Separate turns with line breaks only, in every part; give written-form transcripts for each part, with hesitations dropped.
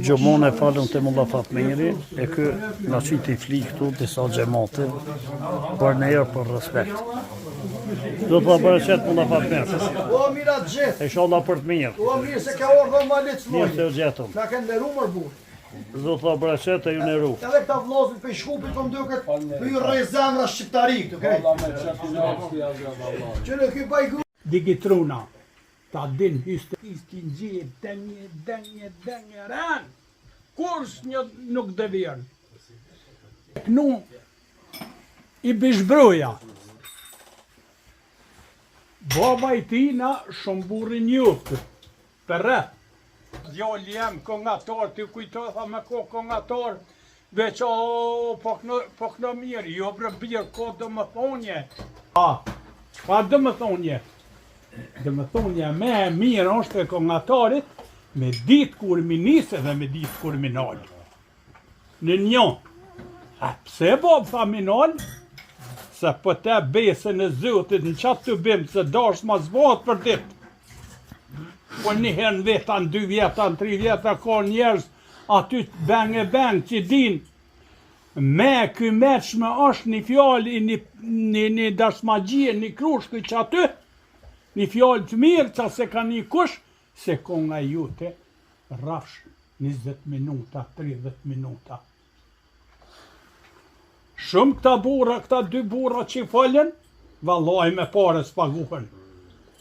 Gjumon e falën të Mulla Fatmiri, e kë nga qiti fli këtu disa gjemate, për në erë për respekt. Do të bërë qëtë Mulla Fatmiri.
O, mira të gjithë.
E shala për të mirë.
O, mirë se ka orë dhe ma letë
Mirë se u gjetëm.
Na kënë leru mërë burë.
Do të bërë qëtë e ju në ru.
Edhe këta vlozit për shkupit për mduket, për ju rejzemra shqiptari këtu, krej. Që në këj bajgu.
Digitruna, ta din histë gjie, denje, ran. Kurs një nuk dhe vjen. Knu i bishbroja. Baba i tina shumë burin juftë, për rrët. Djali jem kongator, ti kujto tha me ko kongator, veç o po këno mirë, jo bre birë, ko dhe më thonje. Pa dhe më thonje. Dhe më thonje me mirë është e kongatorit, me ditë kur mi nise dhe me ditë kur mi nalë. Në njon. Pse bob tha mi nalë? Se për te besën e Zotit në qatë të bimë, se dash ma zbohat për ditë. Po njëherë në vetan, 2 vjeta, 3 vjeta, ka njerëz aty beng që din. Me ky meqme është një fjallë, një dashmagjie, një krushkë që aty, një fjallë të mirë që se ka një kush, se konga jute rafsh 20 minuta, 30 minuta. Shumë këta burra, këta 2 burra që i faljen, vallaj me pare s'paguhen.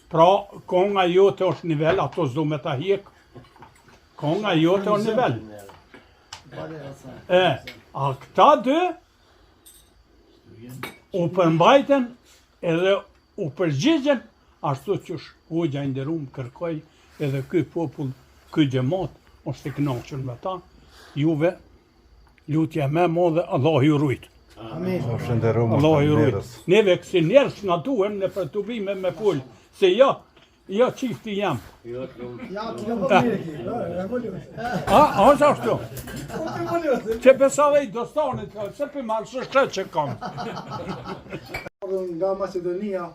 Pra, konga jote është nivel, ato zdo me ta hjek. Konga jote është nivel. A këta 2 u përmbajten edhe u përgjigjen, ashtu që Hoxha i nderuar kërkoj edhe ky popull, ky xhamat, është i kënaqur me ta. Juve, lutja me modhe, Allah ju rujt.
Amin.
Allah ju rujt. Neve kësi njerës nga duhem në për të bime me pull. Se jo qifti jam. Është ashtu. Që pesave i dostanit, se për marë shështet që kam.
Nga Macedonia,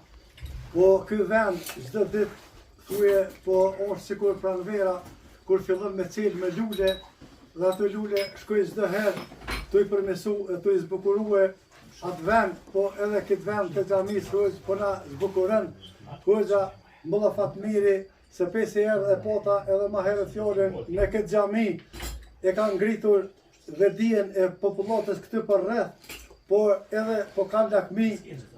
po ky vend, çdo ditë, thuje, po është sikur pranvera, kur fillon me cilë me lule, dhe ato lule shkoj çdo herë, tu i përmesu, tu i zbukurue atë vend, po edhe këtë vend të xhamisë, po na zbukuren, Hoxha Mulla Fatmiri, se 5 herë dhe pota edhe ma herë fjallën në këtë xhami e ka ngritur dhe dijen e popullatës këtë për rreth, por edhe po kanë lakmi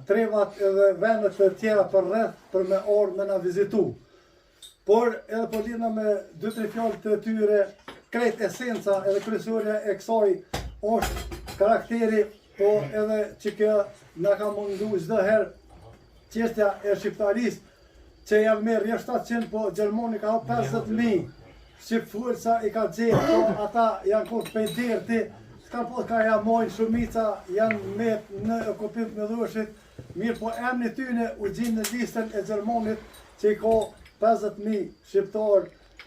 trevat edhe vendet të tjera për rreth për me orë me na vizitu. Por edhe po lidhna me 2-3 fjallë të tyre, krejt esenca edhe kryesorja e kësaj është karakteri, po edhe që kjo na ka mundu çdo herë qështja e shqiptarisë, që janë merë rreth 700, po Gjermoni ka 50.000 shqipfurca i ka gjetë, po ata janë kur pej derti, s'ka po ka jamojnë shumica, janë me në okupim me dhushit, mirë po emni tyne u gjinë në listën e Gjermonit që i ka 50.000 shqiptarë,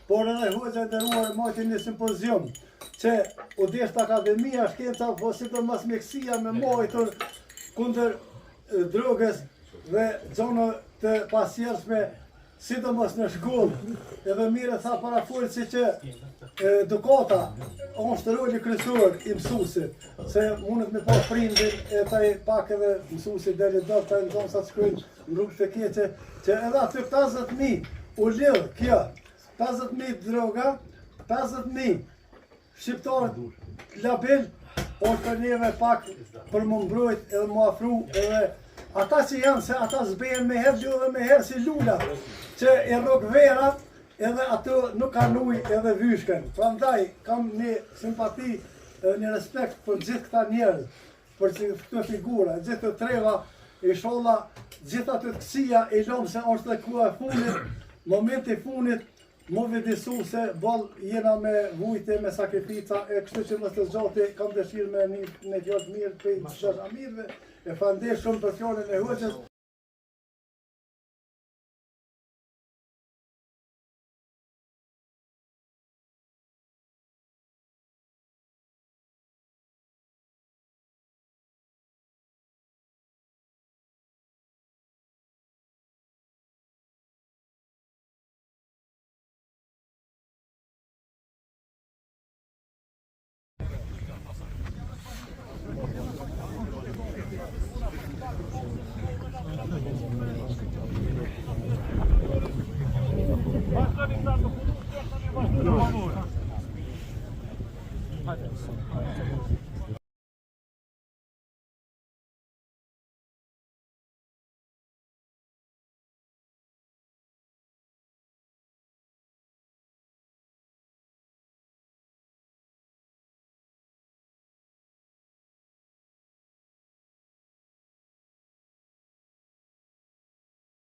por edhe Hoxha i nderuar majti një simpozium, që u deshtë Akademia Shkenca, po si të mas mjekësia me majtur kundër drogës dhe zonë të pasjershme, sidomos në shkollë, edhe mire tha para folësi që edukata është roli kryesor i mësuesit, se mundet me pas prindin e taj pak edhe mësuesit deri do të ndonë sa të shkojnë në rrugë të keqe, që edhe aty 50.000 u lidh kjo, 50.000 droga, 50.000 shqiptarët labil, është për neve pak për më mbrojt edhe më afru edhe ata që janë, se ata zbehen me herë gjo dhe me herë si lula, që e rrok verat, edhe ato nuk kanë ujë edhe vyshken. Prandaj, kam një simpati, një respekt për gjithë këta njerëz, për këto figura, gjithë të treva, i sholla, gjithë atë të kësia, i lomë se është dhe kua e funit, momenti funit, mu vidisu se bol jena me vujte, me sakrifica, e kështu që mështë të zgjati, kam dëshirë me një fjallë mirë për qështë amirve, e fandesh shumë për fjallën e Hoxhës.